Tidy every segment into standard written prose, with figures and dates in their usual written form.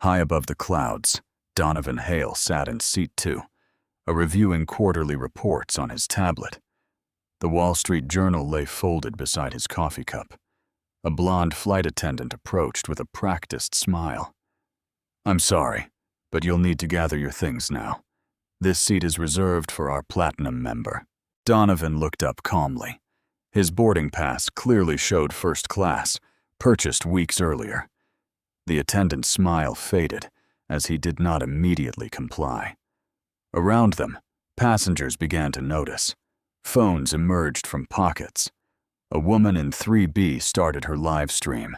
High above the clouds, Donovan Hale sat in seat 2, reviewing quarterly reports on his tablet. The Wall Street Journal lay folded beside his coffee cup. A blonde flight attendant approached with a practiced smile. "I'm sorry, but you'll need to gather your things now. This seat is reserved for our platinum member." Donovan looked up calmly. His boarding pass clearly showed first class, purchased weeks earlier. The attendant's smile faded as he did not immediately comply. Around them, passengers began to notice. Phones emerged from pockets. A woman in 3B started her live stream.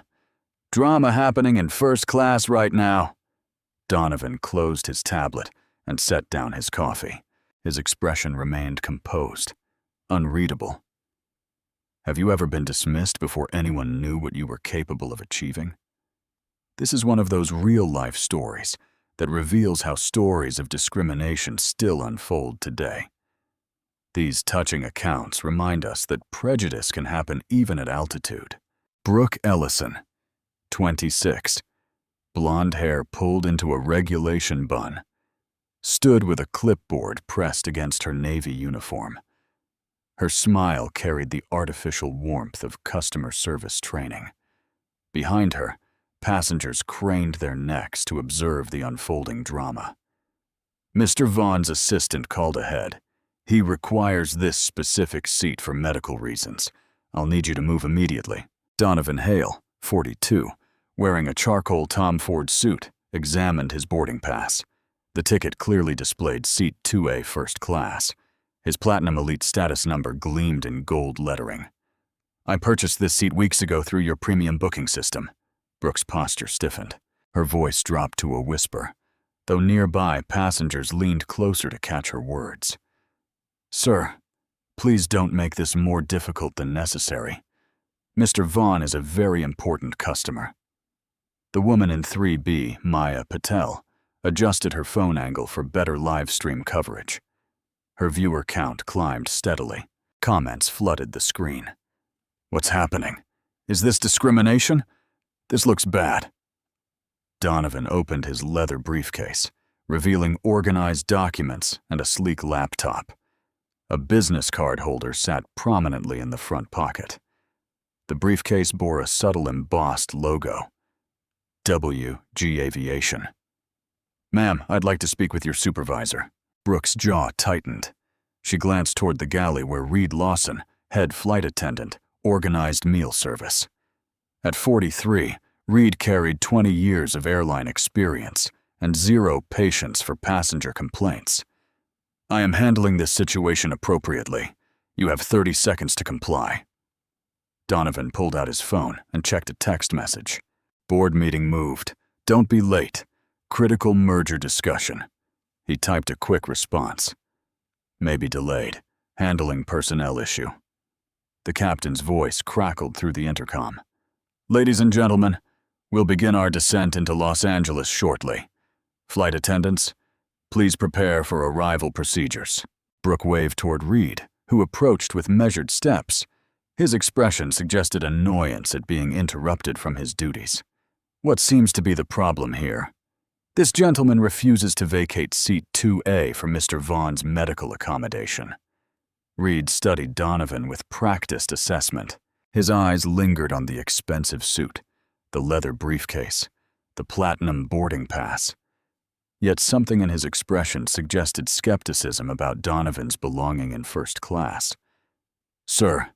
"Drama happening in first class right now." Donovan closed his tablet and set down his coffee. His expression remained composed, unreadable. Have you ever been dismissed before anyone knew what you were capable of achieving? This is one of those real-life stories that reveals how stories of discrimination still unfold today. These touching accounts remind us that prejudice can happen even at altitude. Brooke Ellison, 26, blonde hair pulled into a regulation bun, stood with a clipboard pressed against her Navy uniform. Her smile carried the artificial warmth of customer service training. Behind her, passengers craned their necks to observe the unfolding drama. Mr. Vaughn's assistant called ahead. "He requires this specific seat for medical reasons. I'll need you to move immediately." Donovan Hale, 42, wearing a charcoal Tom Ford suit, examined his boarding pass. The ticket clearly displayed seat 2A first class. His Platinum Elite status number gleamed in gold lettering. "I purchased this seat weeks ago through your premium booking system." Brooke's posture stiffened. Her voice dropped to a whisper, though nearby passengers leaned closer to catch her words. "Sir, please don't make this more difficult than necessary. Mr. Vaughn is a very important customer." The woman in 3B, Maya Patel, adjusted her phone angle for better live stream coverage. Her viewer count climbed steadily. Comments flooded the screen. "What's happening? Is this discrimination? This looks bad." Donovan opened his leather briefcase, revealing organized documents and a sleek laptop. A business card holder sat prominently in the front pocket. The briefcase bore a subtle embossed logo, WG Aviation. "Ma'am, I'd like to speak with your supervisor." Brooke's jaw tightened. She glanced toward the galley where Reed Lawson, head flight attendant, organized meal service. At 43, Reed carried 20 years of airline experience and zero patience for passenger complaints. "I am handling this situation appropriately. You have 30 seconds to comply." Donovan pulled out his phone and checked a text message. "Board meeting moved. Don't be late. Critical merger discussion." He typed a quick response. "May be delayed. Handling personnel issue." The captain's voice crackled through the intercom. "Ladies and gentlemen, we'll begin our descent into Los Angeles shortly. Flight attendants, please prepare for arrival procedures." Brooke waved toward Reed, who approached with measured steps. His expression suggested annoyance at being interrupted from his duties. "What seems to be the problem here? This gentleman refuses to vacate seat 2A for Mr. Vaughn's medical accommodation." Reed studied Donovan with practiced assessment. His eyes lingered on the expensive suit, the leather briefcase, the platinum boarding pass. Yet something in his expression suggested skepticism about Donovan's belonging in first class. "Sir,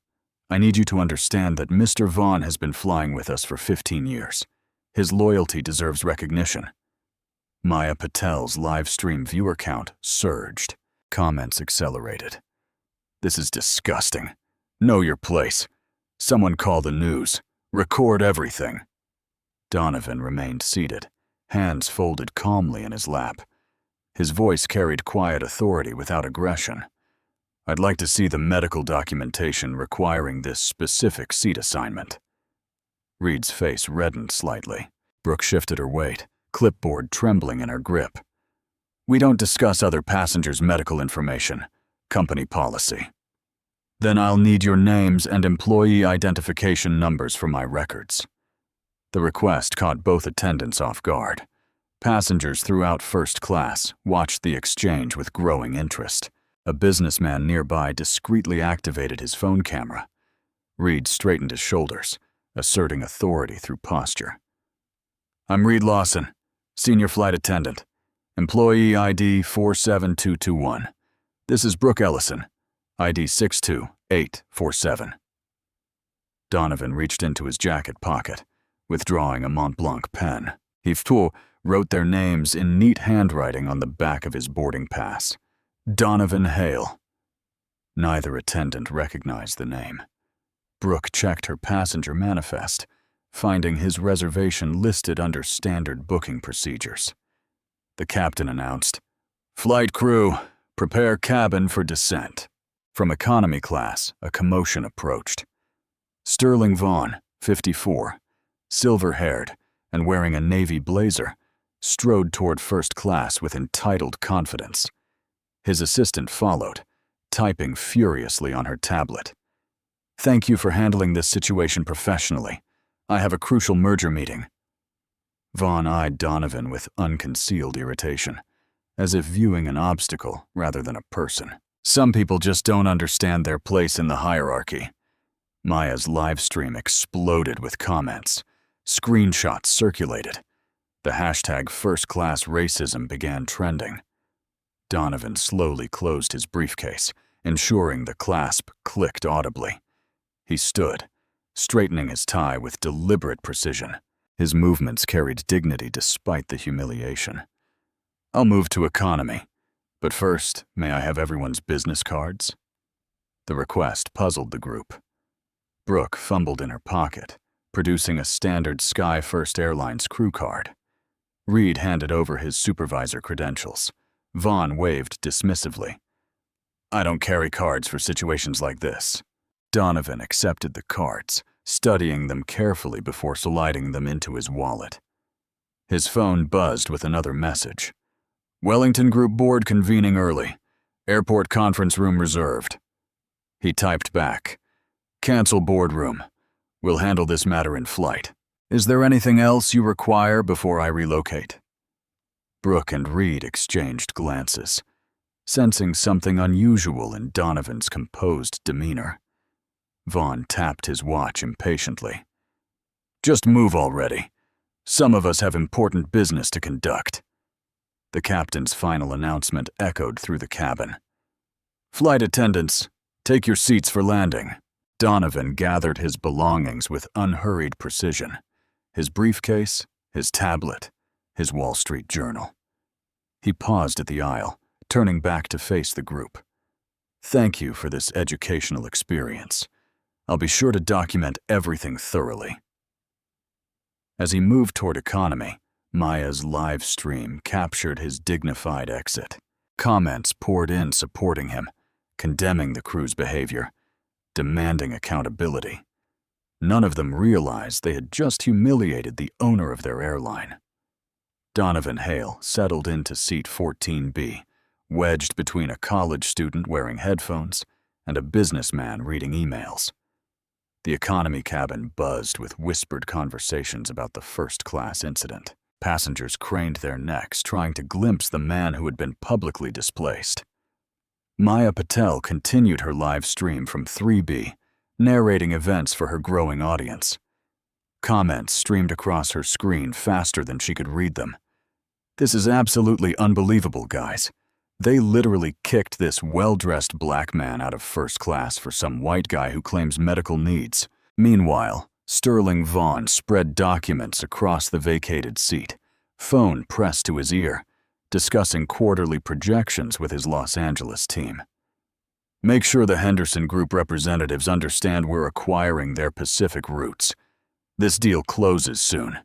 I need you to understand that Mr. Vaughn has been flying with us for 15 years. His loyalty deserves recognition." Maya Patel's live stream viewer count surged. Comments accelerated. "This is disgusting. Know your place. Someone call the news. Record everything." Donovan remained seated, hands folded calmly in his lap. His voice carried quiet authority without aggression. "I'd like to see the medical documentation requiring this specific seat assignment." Reed's face reddened slightly. Brooke shifted her weight, clipboard trembling in her grip. "We don't discuss other passengers' medical information. Company policy." "Then I'll need your names and employee identification numbers for my records." The request caught both attendants off guard. Passengers throughout first class watched the exchange with growing interest. A businessman nearby discreetly activated his phone camera. Reed straightened his shoulders, asserting authority through posture. "I'm Reed Lawson, senior flight attendant. Employee ID 47221. This is Brooke Ellison, ID 62847. Donovan reached into his jacket pocket, withdrawing a Montblanc pen. He wrote their names in neat handwriting on the back of his boarding pass. Donovan Hale. Neither attendant recognized the name. Brooke checked her passenger manifest, finding his reservation listed under standard booking procedures. The captain announced, "Flight crew, prepare cabin for descent." From economy class, a commotion approached. Sterling Vaughn, 54, silver-haired and wearing a navy blazer, strode toward first class with entitled confidence. His assistant followed, typing furiously on her tablet. "Thank you for handling this situation professionally. I have a crucial merger meeting." Vaughn eyed Donovan with unconcealed irritation, as if viewing an obstacle rather than a person. "Some people just don't understand their place in the hierarchy." Maya's livestream exploded with comments. Screenshots circulated. The hashtag first-class racism began trending. Donovan slowly closed his briefcase, ensuring the clasp clicked audibly. He stood, straightening his tie with deliberate precision. His movements carried dignity despite the humiliation. "I'll move to economy, but first, may I have everyone's business cards?" The request puzzled the group. Brooke fumbled in her pocket, producing a standard Sky First Airlines crew card. Reed handed over his supervisor credentials. Vaughn waved dismissively. "I don't carry cards for situations like this." Donovan accepted the cards, studying them carefully before sliding them into his wallet. His phone buzzed with another message. "Wellington Group Board convening early. Airport conference room reserved." He typed back, "Cancel boardroom. We'll handle this matter in flight. Is there anything else you require before I relocate?" Brooke and Reed exchanged glances, sensing something unusual in Donovan's composed demeanor. Vaughn tapped his watch impatiently. "Just move already. Some of us have important business to conduct." The captain's final announcement echoed through the cabin. "Flight attendants, take your seats for landing." Donovan gathered his belongings with unhurried precision. His briefcase, his tablet, his Wall Street Journal. He paused at the aisle, turning back to face the group. "Thank you for this educational experience. I'll be sure to document everything thoroughly." As he moved toward economy, Maya's live stream captured his dignified exit. Comments poured in supporting him, condemning the crew's behavior, demanding accountability. None of them realized they had just humiliated the owner of their airline. Donovan Hale settled into seat 14B, wedged between a college student wearing headphones and a businessman reading emails. The economy cabin buzzed with whispered conversations about the first-class incident. Passengers craned their necks, trying to glimpse the man who had been publicly displaced. Maya Patel continued her live stream from 3B, narrating events for her growing audience. Comments streamed across her screen faster than she could read them. "This is absolutely unbelievable, guys. They literally kicked this well-dressed black man out of first class for some white guy who claims medical needs." Meanwhile, Sterling Vaughn spread documents across the vacated seat, phone pressed to his ear, discussing quarterly projections with his Los Angeles team. "Make sure the Henderson Group representatives understand we're acquiring their Pacific routes. This deal closes soon."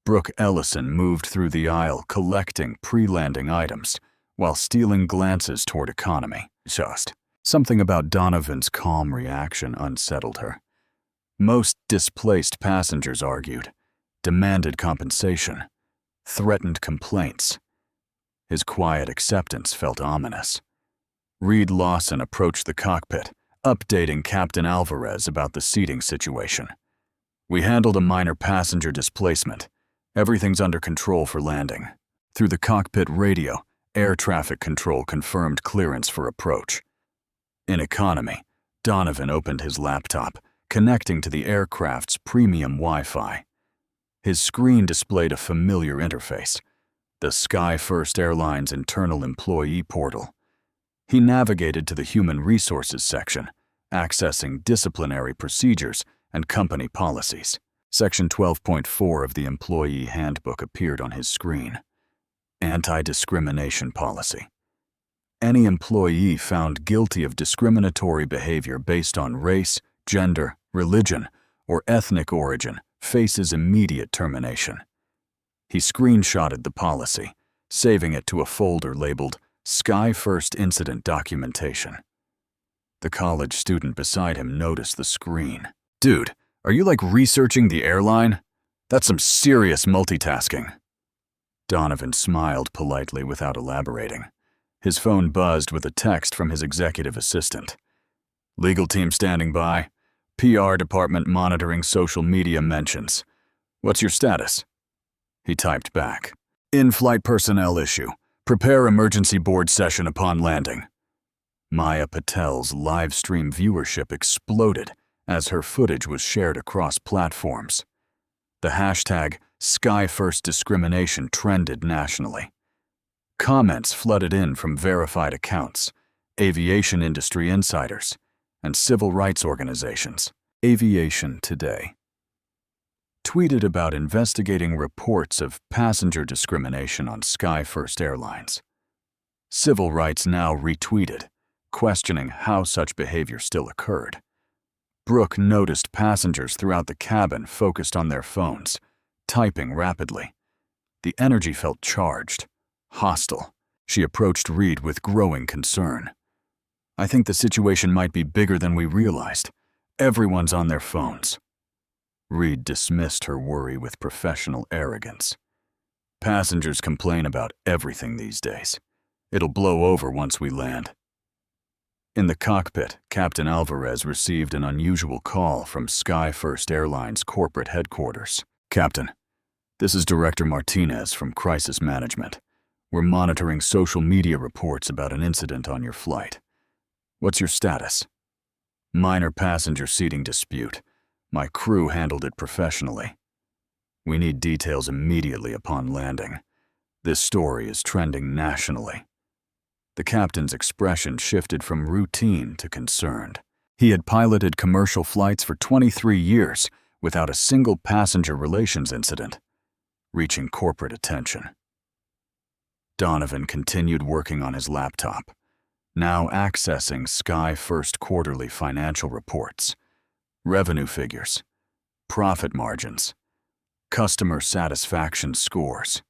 Brooke Ellison moved through the aisle collecting pre-landing items while stealing glances toward economy. Something about Donovan's calm reaction unsettled her. Most displaced passengers argued, demanded compensation, threatened complaints. His quiet acceptance felt ominous. Reed Lawson approached the cockpit, updating Captain Alvarez about the seating situation. "We handled a minor passenger displacement. Everything's under control for landing. Through the cockpit radio, air traffic control confirmed clearance for approach. In economy, Donovan opened his laptop, connecting to the aircraft's premium Wi-Fi. His screen displayed a familiar interface, the Sky First Airlines internal employee portal. He navigated to the Human Resources section, accessing disciplinary procedures and company policies. Section 12.4 of the Employee Handbook appeared on his screen. Anti-discrimination policy. Any employee found guilty of discriminatory behavior based on race, gender, religion, or ethnic origin faces immediate termination. He screenshotted the policy, saving it to a folder labeled Sky First Incident Documentation. The college student beside him noticed the screen. "Dude, are you like researching the airline? That's some serious multitasking." Donovan smiled politely without elaborating. His phone buzzed with a text from his executive assistant. "Legal team standing by. PR department monitoring social media mentions. What's your status?" He typed back. "In-flight personnel issue. Prepare emergency board session upon landing." Maya Patel's live stream viewership exploded as her footage was shared across platforms. The hashtag #SkyFirstDiscrimination trended nationally. Comments flooded in from verified accounts, aviation industry insiders, and civil rights organizations. Aviation Today tweeted about investigating reports of passenger discrimination on Sky First Airlines. Civil Rights Now retweeted, questioning how such behavior still occurred. Brooke noticed passengers throughout the cabin focused on their phones, typing rapidly. The energy felt charged, hostile. She approached Reed with growing concern. "I think the situation might be bigger than we realized. Everyone's on their phones." Reed dismissed her worry with professional arrogance. "Passengers complain about everything these days. It'll blow over once we land." In the cockpit, Captain Alvarez received an unusual call from Sky First Airlines corporate headquarters. "Captain, this is Director Martinez from Crisis Management. We're monitoring social media reports about an incident on your flight. What's your status?" "Minor passenger seating dispute. My crew handled it professionally. We need details immediately upon landing. This story is trending nationally." The captain's expression shifted from routine to concerned. He had piloted commercial flights for 23 years without a single passenger relations incident, reaching corporate attention. Donovan continued working on his laptop, now accessing Sky First quarterly financial reports, revenue figures, profit margins, customer satisfaction scores,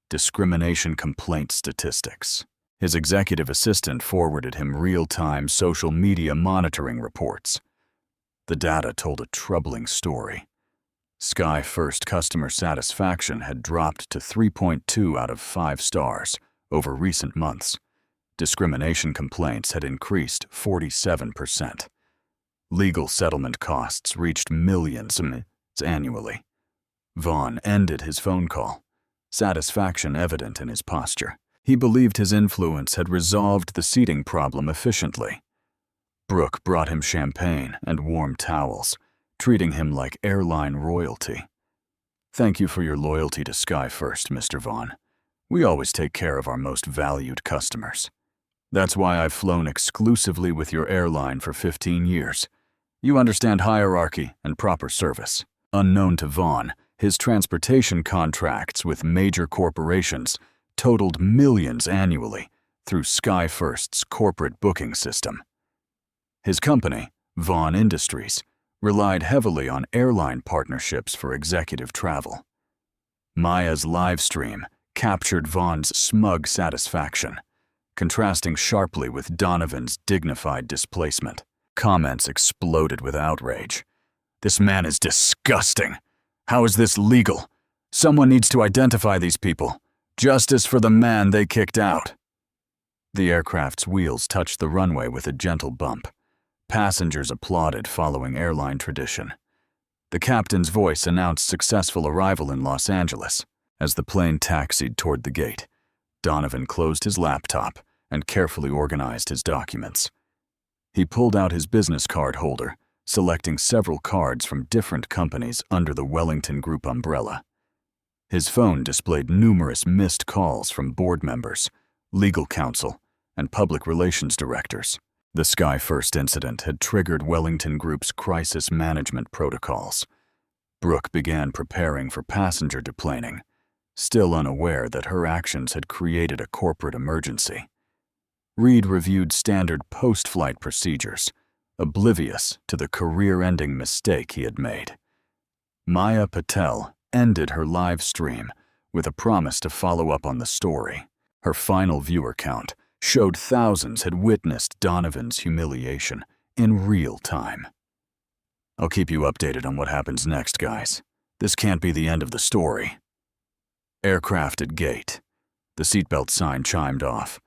discrimination complaint statistics. His executive assistant forwarded him real-time social media monitoring reports. The data told a troubling story. Sky First customer satisfaction had dropped to 3.2 out of 5 stars over recent months. Discrimination complaints had increased 47%. Legal settlement costs reached millions annually. Vaughn ended his phone call, satisfaction evident in his posture. He believed his influence had resolved the seating problem efficiently. Brooke brought him champagne and warm towels, treating him like airline royalty. "Thank you for your loyalty to Sky First, Mr. Vaughn. We always take care of our most valued customers. That's why I've flown exclusively with your airline for 15 years. You understand hierarchy and proper service." Unknown to Vaughn, his transportation contracts with major corporations totaled millions annually through Sky First's corporate booking system. His company, Vaughn Industries, relied heavily on airline partnerships for executive travel. Maya's live stream captured Vaughn's smug satisfaction, contrasting sharply with Donovan's dignified displacement. Comments exploded with outrage. "This man is disgusting. How is this legal? Someone needs to identify these people. Justice for the man they kicked out." The aircraft's wheels touched the runway with a gentle bump. Passengers applauded following airline tradition. The captain's voice announced successful arrival in Los Angeles. As the plane taxied toward the gate, Donovan closed his laptop and carefully organized his documents. He pulled out his business card holder, selecting several cards from different companies under the Wellington Group umbrella. His phone displayed numerous missed calls from board members, legal counsel, and public relations directors. The Sky First incident had triggered Wellington Group's crisis management protocols. Brooke began preparing for passenger deplaning, still unaware that her actions had created a corporate emergency. Reed reviewed standard post-flight procedures, oblivious to the career-ending mistake he had made. Maya Patel ended her live stream with a promise to follow up on the story. Her final viewer count showed thousands had witnessed Donovan's humiliation in real time. I'll keep you updated on what happens next, guys. This can't be the end of the story. Aircraft at gate. The seatbelt sign chimed off.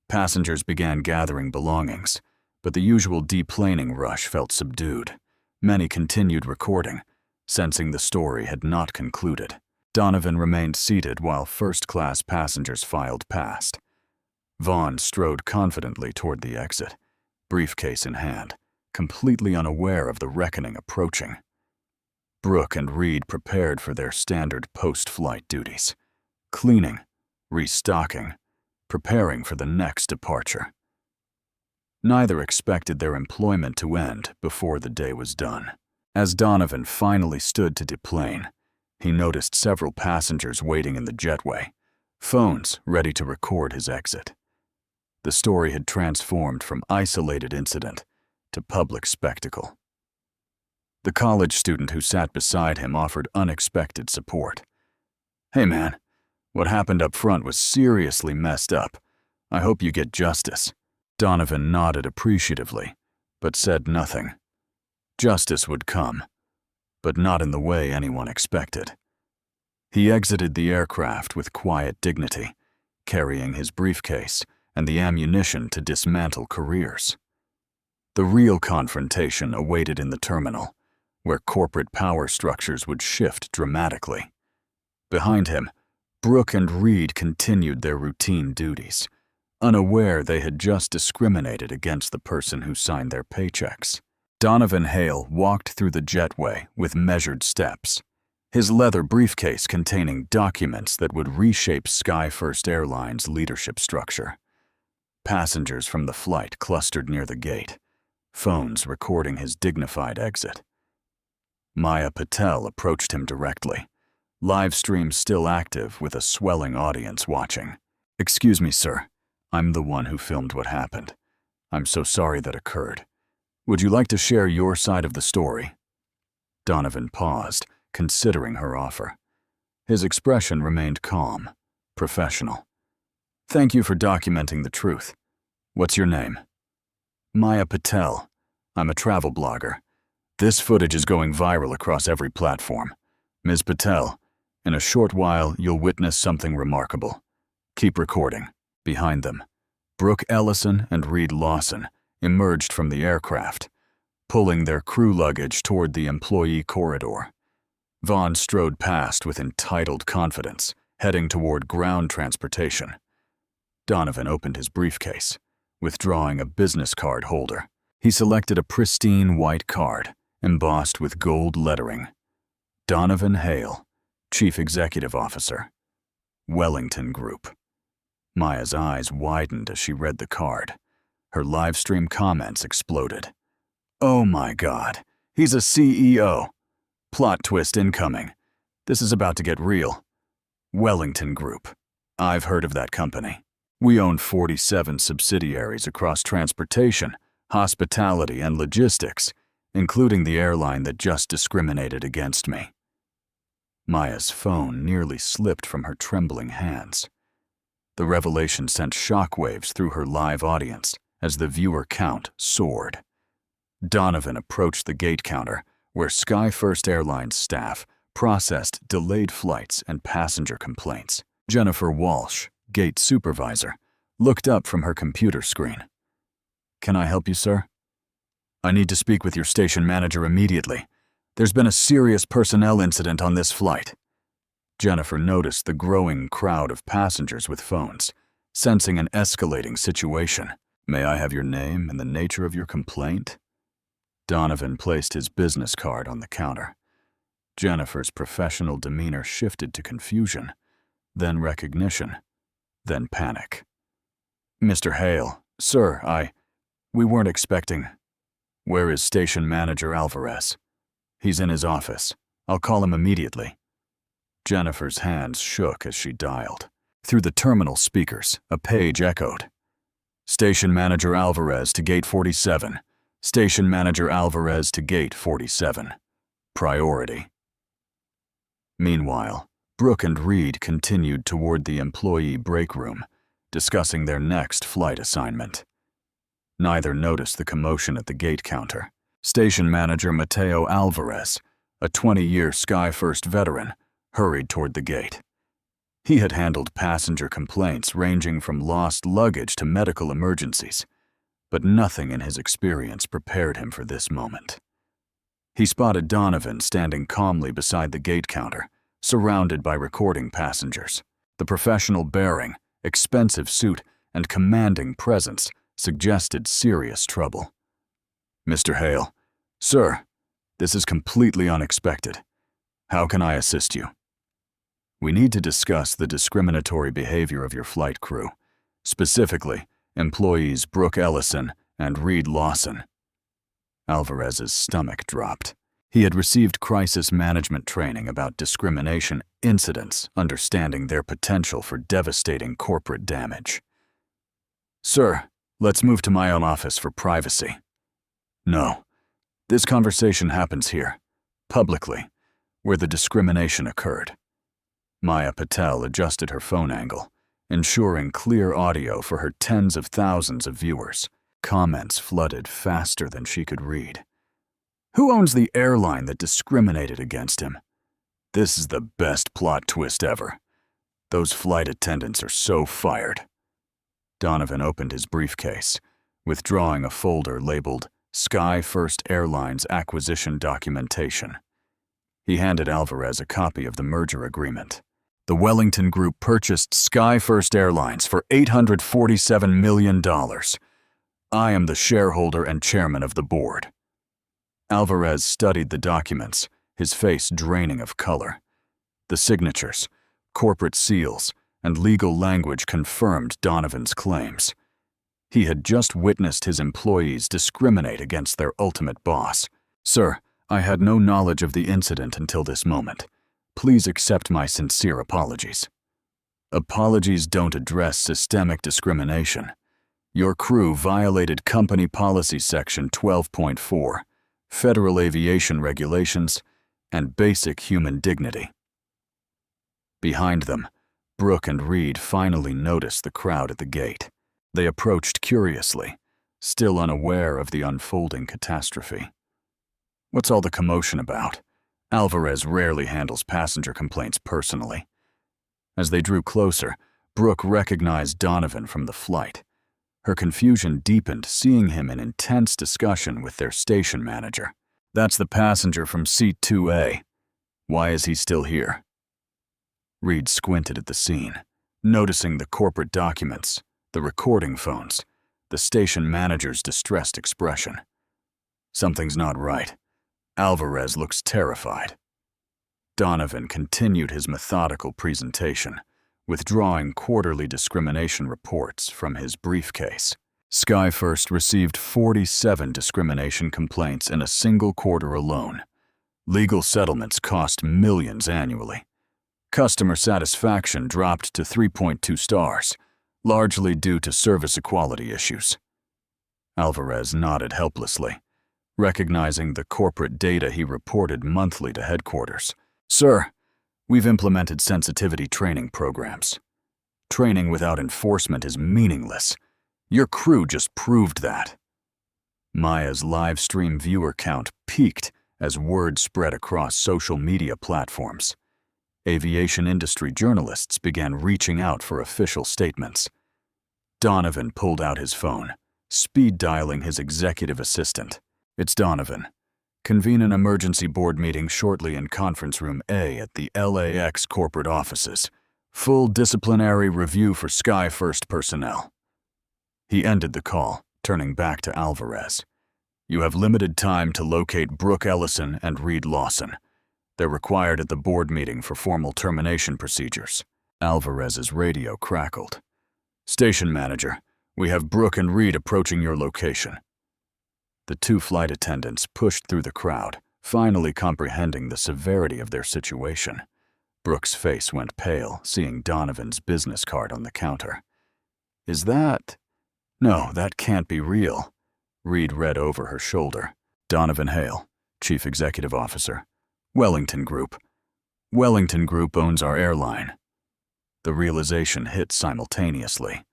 Passengers began gathering belongings, but the usual deplaning rush felt subdued. Many continued recording, sensing the story had not concluded. Donovan remained seated while first-class passengers filed past. Vaughn strode confidently toward the exit, briefcase in hand, completely unaware of the reckoning approaching. Brooke and Reed prepared for their standard post-flight duties, cleaning, restocking, preparing for the next departure. Neither expected their employment to end before the day was done. As Donovan finally stood to deplane, he noticed several passengers waiting in the jetway, phones ready to record his exit. The story had transformed from isolated incident to public spectacle. The college student who sat beside him offered unexpected support. "Hey man, what happened up front was seriously messed up. I hope you get justice." Donovan nodded appreciatively, but said nothing. Justice would come, but not in the way anyone expected. He exited the aircraft with quiet dignity, carrying his briefcase and the ammunition to dismantle careers. The real confrontation awaited in the terminal, where corporate power structures would shift dramatically. Behind him, Brooke and Reed continued their routine duties, unaware they had just discriminated against the person who signed their paychecks. Donovan Hale walked through the jetway with measured steps, his leather briefcase containing documents that would reshape Sky First Airline's leadership structure. Passengers from the flight clustered near the gate, phones recording his dignified exit. Maya Patel approached him directly, live stream still active with a swelling audience watching. "Excuse me, sir. I'm the one who filmed what happened. I'm so sorry that occurred. Would you like to share your side of the story?" Donovan paused, considering her offer. His expression remained calm, professional. "Thank you for documenting the truth. What's your name?" "Maya Patel. I'm a travel blogger. This footage is going viral across every platform. Ms. Patel, in a short while you'll witness something remarkable. Keep recording." Behind them, Brooke Ellison and Reed Lawson emerged from the aircraft, pulling their crew luggage toward the employee corridor. Vaughn strode past with entitled confidence, heading toward ground transportation. Donovan opened his briefcase, withdrawing a business card holder. He selected a pristine white card, embossed with gold lettering. Donovan Hale, Chief Executive Officer, Wellington Group. Maya's eyes widened as she read the card. Her livestream comments exploded. "Oh my God, he's a CEO. Plot twist incoming. This is about to get real. Wellington Group. I've heard of that company. We own 47 subsidiaries across transportation, hospitality, and logistics, including the airline that just discriminated against me." Maya's phone nearly slipped from her trembling hands. The revelation sent shockwaves through her live audience as the viewer count soared. Donovan approached the gate counter, where Sky First Airlines staff processed delayed flights and passenger complaints. Jennifer Walsh, gate supervisor, looked up from her computer screen. "Can I help you, sir?" "I need to speak with your station manager immediately. There's been a serious personnel incident on this flight. Jennifer noticed the growing crowd of passengers with phones, sensing an escalating situation. May I have your name and the nature of your complaint? Donovan placed his business card on the counter. Jennifer's professional demeanor shifted to confusion, then recognition, then panic. Mr. Hale, sir, we weren't expecting. Where is Station Manager Alvarez? He's in his office. I'll call him immediately. Jennifer's hands shook as she dialed. Through the terminal speakers, a page echoed. Station Manager Alvarez to Gate 47. Station Manager Alvarez to Gate 47. Priority. Meanwhile, Brooke and Reed continued toward the employee break room, discussing their next flight assignment. Neither noticed the commotion at the gate counter. Station Manager Mateo Alvarez, a 20-year Sky First veteran, hurried toward the gate. He had handled passenger complaints ranging from lost luggage to medical emergencies, but nothing in his experience prepared him for this moment. He spotted Donovan standing calmly beside the gate counter, surrounded by recording passengers. The professional bearing, expensive suit, and commanding presence suggested serious trouble. Mr. Hale, sir, this is completely unexpected. How can I assist you? We need to discuss the discriminatory behavior of your flight crew, specifically employees Brooke Ellison and Reed Lawson. Alvarez's stomach dropped. He had received crisis management training about discrimination incidents, understanding their potential for devastating corporate damage. Sir, let's move to my own office for privacy. No, this conversation happens here, publicly, where the discrimination occurred. Maya Patel adjusted her phone angle, ensuring clear audio for her tens of thousands of viewers. Comments flooded faster than she could read. Who owns the airline that discriminated against him? This is the best plot twist ever. Those flight attendants are so fired. Donovan opened his briefcase, withdrawing a folder labeled Sky First Airlines Acquisition Documentation. He handed Alvarez a copy of the merger agreement. The Wellington Group purchased Sky First Airlines for $847 million. I am the shareholder and chairman of the board. Alvarez studied the documents, his face draining of color. The signatures, corporate seals, and legal language confirmed Donovan's claims. He had just witnessed his employees discriminate against their ultimate boss. Sir, I had no knowledge of the incident until this moment. Please accept my sincere apologies. Apologies don't address systemic discrimination. Your crew violated Company Policy Section 12.4, Federal Aviation Regulations, and basic human dignity. Behind them, Brooke and Reed finally noticed the crowd at the gate. They approached curiously, still unaware of the unfolding catastrophe. What's all the commotion about? Alvarez rarely handles passenger complaints personally. As they drew closer, Brooke recognized Donovan from the flight. Her confusion deepened seeing him in intense discussion with their station manager. That's the passenger from seat 2A. Why is he still here? Reed squinted at the scene, noticing the corporate documents, the recording phones, the station manager's distressed expression. Something's not right. Alvarez looks terrified. Donovan continued his methodical presentation, withdrawing quarterly discrimination reports from his briefcase. Sky First received 47 discrimination complaints in a single quarter alone. Legal settlements cost millions annually. Customer satisfaction dropped to 3.2 stars, largely due to service equality issues. Alvarez nodded helplessly, recognizing the corporate data he reported monthly to headquarters. Sir, we've implemented sensitivity training programs. Training without enforcement is meaningless. Your crew just proved that. Maya's live stream viewer count peaked as word spread across social media platforms. Aviation industry journalists began reaching out for official statements. Donovan pulled out his phone, speed dialing his executive assistant. It's Donovan. Convene an emergency board meeting shortly in conference room A at the LAX corporate offices. Full disciplinary review for Sky First personnel. He ended the call, turning back to Alvarez. You have limited time to locate Brooke Ellison and Reed Lawson. They're required at the board meeting for formal termination procedures. Alvarez's radio crackled. Station manager, we have Brooke and Reed approaching your location. The two flight attendants pushed through the crowd, finally comprehending the severity of their situation. Brooke's face went pale, seeing Donovan's business card on the counter. Is that? No, that can't be real. Reed read over her shoulder. Donovan Hale, Chief Executive Officer. Wellington Group. Wellington Group owns our airline. The realization hit simultaneously.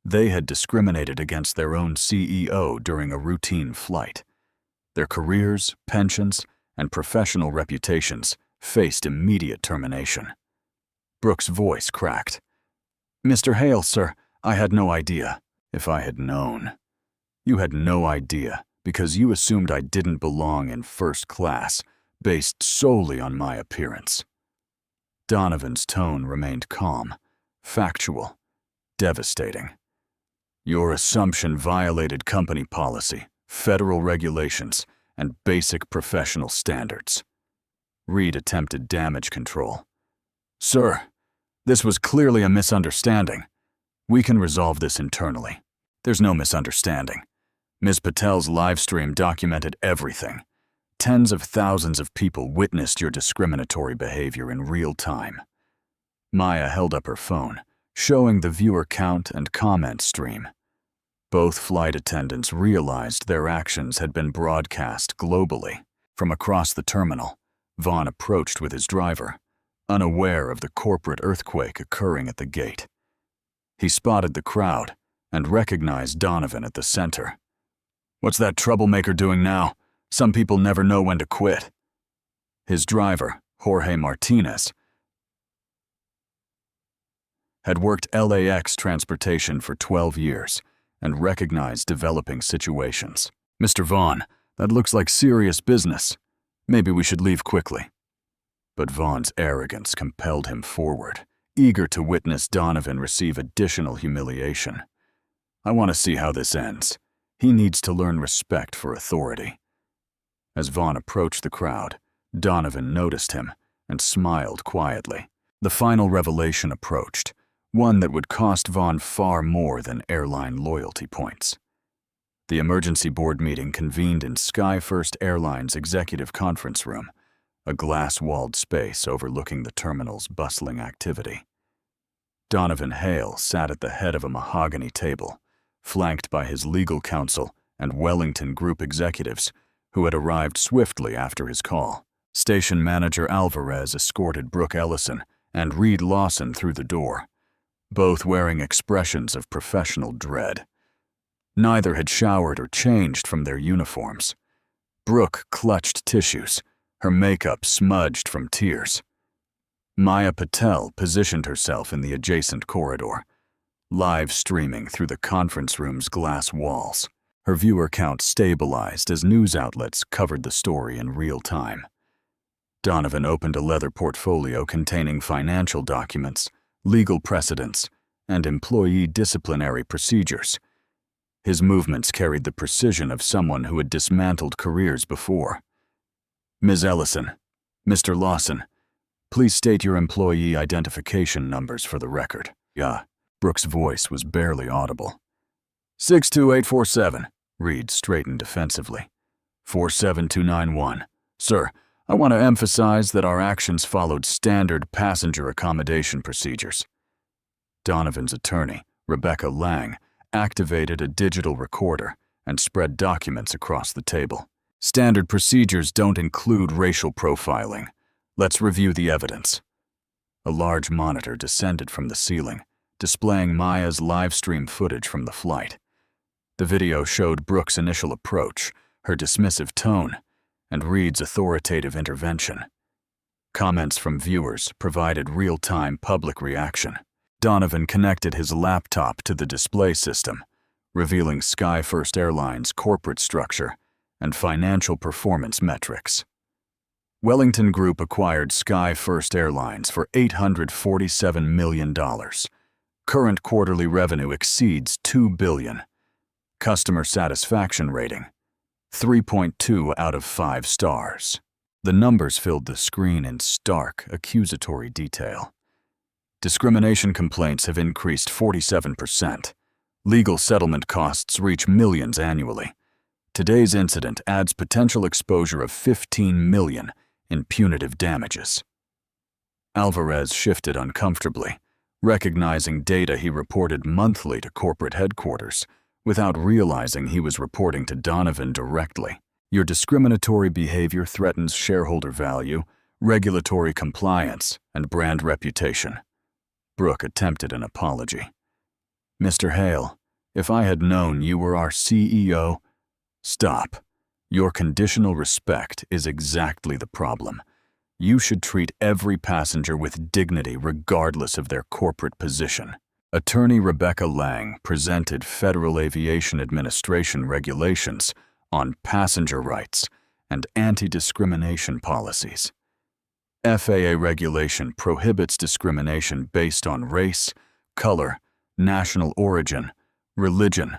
They had discriminated against their own CEO during a routine flight. Their careers, pensions, and professional reputations faced immediate termination. Brooke's voice cracked. Mr. Hale, sir, I had no idea. If I had known. You had no idea because you assumed I didn't belong in first class, based solely on my appearance. Donovan's tone remained calm, factual, devastating. Your assumption violated company policy, federal regulations, and basic professional standards. Reed attempted damage control. Sir, this was clearly a misunderstanding. We can resolve this internally. There's no misunderstanding. Ms. Patel's live stream documented everything. Tens of thousands of people witnessed your discriminatory behavior in real time. Maya held up her phone, showing the viewer count and comment stream. Both flight attendants realized their actions had been broadcast globally. From across the terminal, Vaughn approached with his driver, unaware of the corporate earthquake occurring at the gate. He spotted the crowd and recognized Donovan at the center. What's that troublemaker doing now? Some people never know when to quit. His driver, Jorge Martinez, had worked LAX transportation for 12 years and recognized developing situations. Mr. Vaughn, that looks like serious business. Maybe we should leave quickly. But Vaughn's arrogance compelled him forward, eager to witness Donovan receive additional humiliation. I want to see how this ends. He needs to learn respect for authority. As Vaughn approached the crowd, Donovan noticed him and smiled quietly. The final revelation approached, one that would cost Vaughn far more than airline loyalty points. The emergency board meeting convened in Sky First Airline's executive conference room, a glass-walled space overlooking the terminal's bustling activity. Donovan Hale sat at the head of a mahogany table, flanked by his legal counsel and Wellington Group executives, who had arrived swiftly after his call. Station manager Alvarez escorted Brooke Ellison and Reed Lawson through the door, both wearing expressions of professional dread. Neither had showered or changed from their uniforms. Brooke clutched tissues, her makeup smudged from tears. Maya Patel positioned herself in the adjacent corridor, live streaming through the conference room's glass walls. Her viewer count stabilized as news outlets covered the story in real time. Donovan opened a leather portfolio containing financial documents, legal precedents, and employee disciplinary procedures. His movements carried the precision of someone who had dismantled careers before. Ms. Ellison, Mr. Lawson, please state your employee identification numbers for the record. Yeah, Brooke's voice was barely audible. 62847, Reed straightened defensively. 47291. Sir, I want to emphasize that our actions followed standard passenger accommodation procedures. Donovan's attorney, Rebecca Lang, activated a digital recorder and spread documents across the table. Standard procedures don't include racial profiling. Let's review the evidence. A large monitor descended from the ceiling, displaying Maya's live stream footage from the flight. The video showed Brooke's initial approach, her dismissive tone, and Reed's authoritative intervention. Comments from viewers provided real-time public reaction. Donovan connected his laptop to the display system, revealing Sky First Airline's corporate structure and financial performance metrics. Wellington Group acquired Sky First Airlines for $847 million. Current quarterly revenue exceeds $2 billion. Customer satisfaction rating, 3.2 out of 5 stars. The numbers filled the screen in stark, accusatory detail. Discrimination complaints have increased 47%. Legal settlement costs reach millions annually. Today's incident adds potential exposure of $15 million in punitive damages. Alvarez shifted uncomfortably, recognizing data he reported monthly to corporate headquarters, without realizing he was reporting to Donovan directly. Your discriminatory behavior threatens shareholder value, regulatory compliance, and brand reputation. Brooke attempted an apology. Mr. Hale, if I had known you were our CEO... Stop. Your conditional respect is exactly the problem. You should treat every passenger with dignity regardless of their corporate position. Attorney Rebecca Lang presented Federal Aviation Administration regulations on passenger rights and anti-discrimination policies. FAA regulation prohibits discrimination based on race, color, national origin, religion,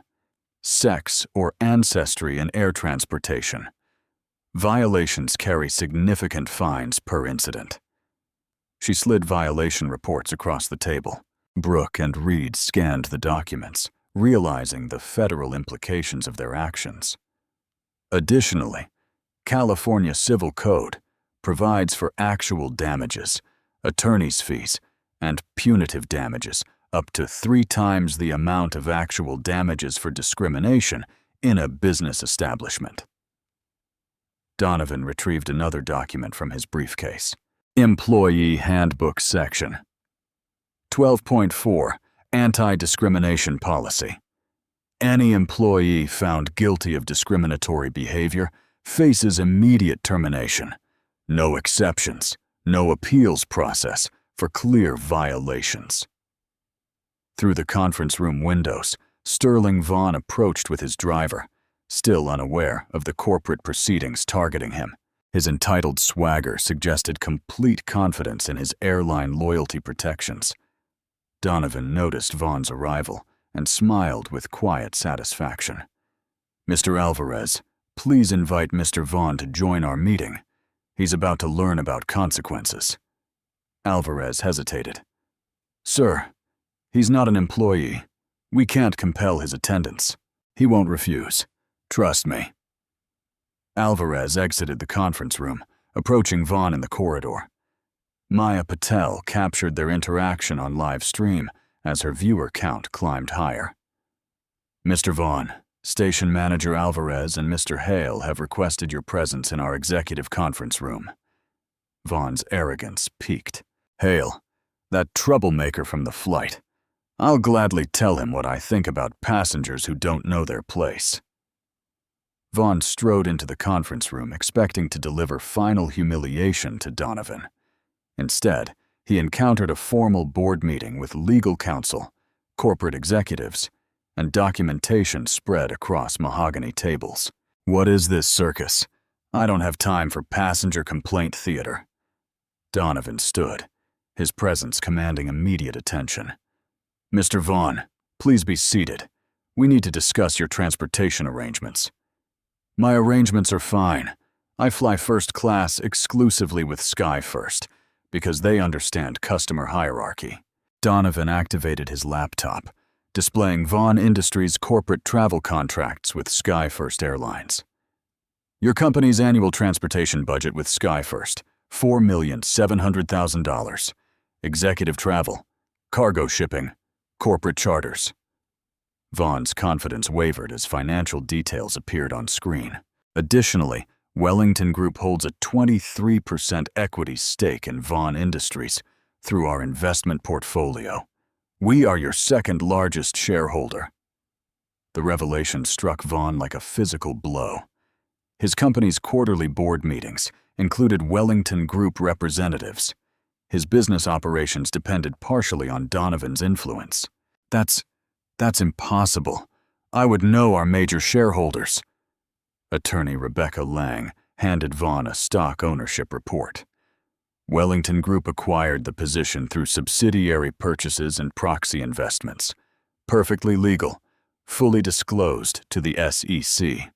sex, or ancestry in air transportation. Violations carry significant fines per incident. She slid violation reports across the table. Brooke and Reed scanned the documents, realizing the federal implications of their actions. Additionally, California Civil Code provides for actual damages, attorney's fees, and punitive damages up to 3 times the amount of actual damages for discrimination in a business establishment. Donovan retrieved another document from his briefcase. Employee Handbook Section 12.4 Anti-discrimination Policy. Any employee found guilty of discriminatory behavior faces immediate termination. No exceptions, no appeals process for clear violations. Through the conference room windows, Sterling Vaughn approached with his driver, still unaware of the corporate proceedings targeting him. His entitled swagger suggested complete confidence in his airline loyalty protections. Donovan noticed Vaughn's arrival and smiled with quiet satisfaction. Mr. Alvarez, please invite Mr. Vaughn to join our meeting. He's about to learn about consequences. Alvarez hesitated. Sir, he's not an employee. We can't compel his attendance. He won't refuse. Trust me. Alvarez exited the conference room, approaching Vaughn in the corridor. Maya Patel captured their interaction on live stream as her viewer count climbed higher. Mr. Vaughn, Station Manager Alvarez and Mr. Hale have requested your presence in our executive conference room. Vaughn's arrogance piqued. Hale, that troublemaker from the flight. I'll gladly tell him what I think about passengers who don't know their place. Vaughn strode into the conference room expecting to deliver final humiliation to Donovan. Instead, he encountered a formal board meeting with legal counsel, corporate executives, and documentation spread across mahogany tables. What is this circus? I don't have time for passenger complaint theater. Donovan stood, his presence commanding immediate attention. Mr. Vaughn, please be seated. We need to discuss your transportation arrangements. My arrangements are fine. I fly first class exclusively with Sky First, because they understand customer hierarchy. Donovan activated his laptop, displaying Vaughn Industries' corporate travel contracts with Sky First Airlines. Your company's annual transportation budget with Sky First, $4,700,000. Executive travel, cargo shipping, corporate charters. Vaughn's confidence wavered as financial details appeared on screen. Additionally, Wellington Group holds a 23% equity stake in Vaughn Industries through our investment portfolio. We are your second largest shareholder. The revelation struck Vaughn like a physical blow. His company's quarterly board meetings included Wellington Group representatives. His business operations depended partially on Donovan's influence. That's impossible. I would know our major shareholders. Attorney Rebecca Lang handed Vaughn a stock ownership report. Wellington Group acquired the position through subsidiary purchases and proxy investments. Perfectly legal, fully disclosed to the SEC.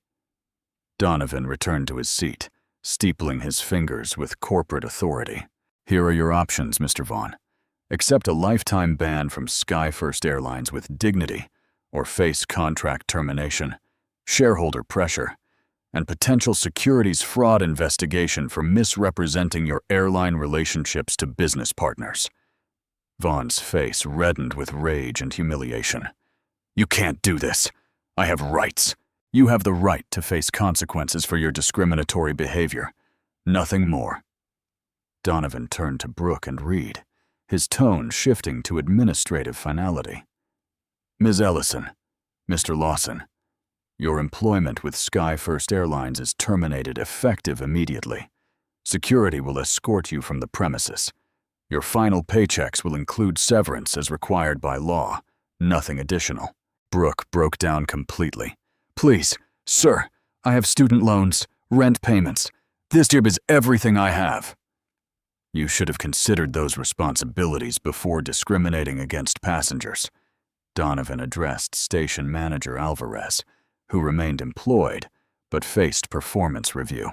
Donovan returned to his seat, steepling his fingers with corporate authority. Here are your options, Mr. Vaughn. Accept a lifetime ban from SkyFirst Airlines with dignity, or face contract termination, shareholder pressure, and potential securities fraud investigation for misrepresenting your airline relationships to business partners. Vaughn's face reddened with rage and humiliation. You can't do this. I have rights. You have the right to face consequences for your discriminatory behavior. Nothing more. Donovan turned to Brooke and Reed, his tone shifting to administrative finality. Ms. Ellison, Mr. Lawson, your employment with SkyFirst Airlines is terminated effective immediately. Security will escort you from the premises. Your final paychecks will include severance as required by law, nothing additional. Brooke broke down completely. Please, sir, I have student loans, rent payments. This job is everything I have. You should have considered those responsibilities before discriminating against passengers. Donovan addressed station manager Alvarez, who remained employed but faced performance review.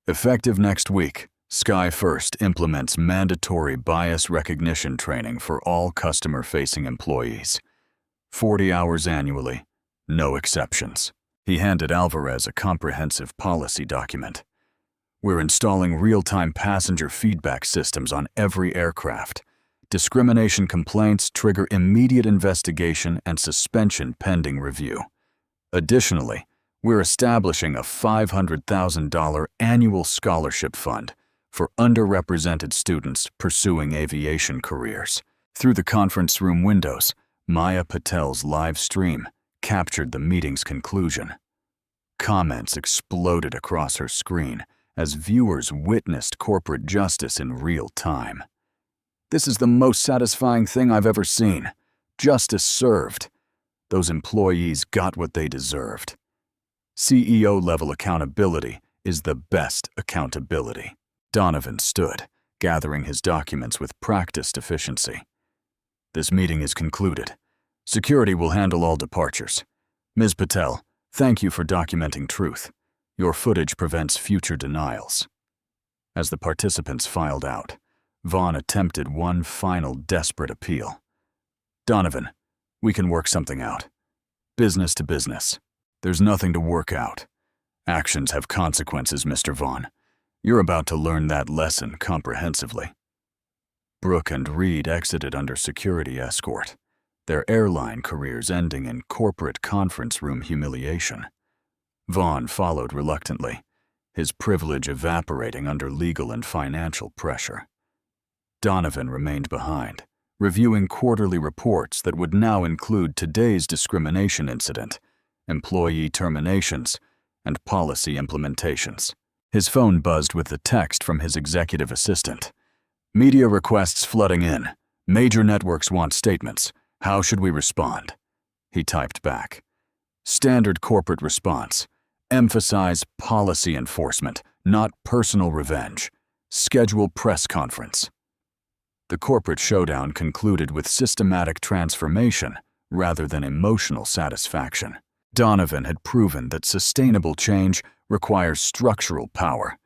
Effective next week, SkyFirst implements mandatory bias recognition training for all customer-facing employees. 40 hours annually, no exceptions. He handed Alvarez a comprehensive policy document. We're installing real-time passenger feedback systems on every aircraft. Discrimination complaints trigger immediate investigation and suspension pending review. Additionally, we're establishing a $500,000 annual scholarship fund for underrepresented students pursuing aviation careers. Through the conference room windows, Maya Patel's live stream captured the meeting's conclusion. Comments exploded across her screen as viewers witnessed corporate justice in real time. This is the most satisfying thing I've ever seen. Justice served. Those employees got what they deserved. CEO-level accountability is the best accountability. Donovan stood, gathering his documents with practiced efficiency. This meeting is concluded. Security will handle all departures. Ms. Patel, thank you for documenting truth. Your footage prevents future denials. As the participants filed out, Vaughn attempted one final desperate appeal. Donovan, we can work something out. Business to business. There's nothing to work out. Actions have consequences, Mr. Vaughn. You're about to learn that lesson comprehensively. Brooke and Reed exited under security escort, their airline careers ending in corporate conference room humiliation. Vaughn followed reluctantly, his privilege evaporating under legal and financial pressure. Donovan remained behind, reviewing quarterly reports that would now include today's discrimination incident, employee terminations, and policy implementations. His phone buzzed with the text from his executive assistant. Media requests flooding in. Major networks want statements. How should we respond? He typed back. Standard corporate response. Emphasize policy enforcement, not personal revenge. Schedule press conference. The corporate showdown concluded with systematic transformation rather than emotional satisfaction. Donovan had proven that sustainable change requires structural power,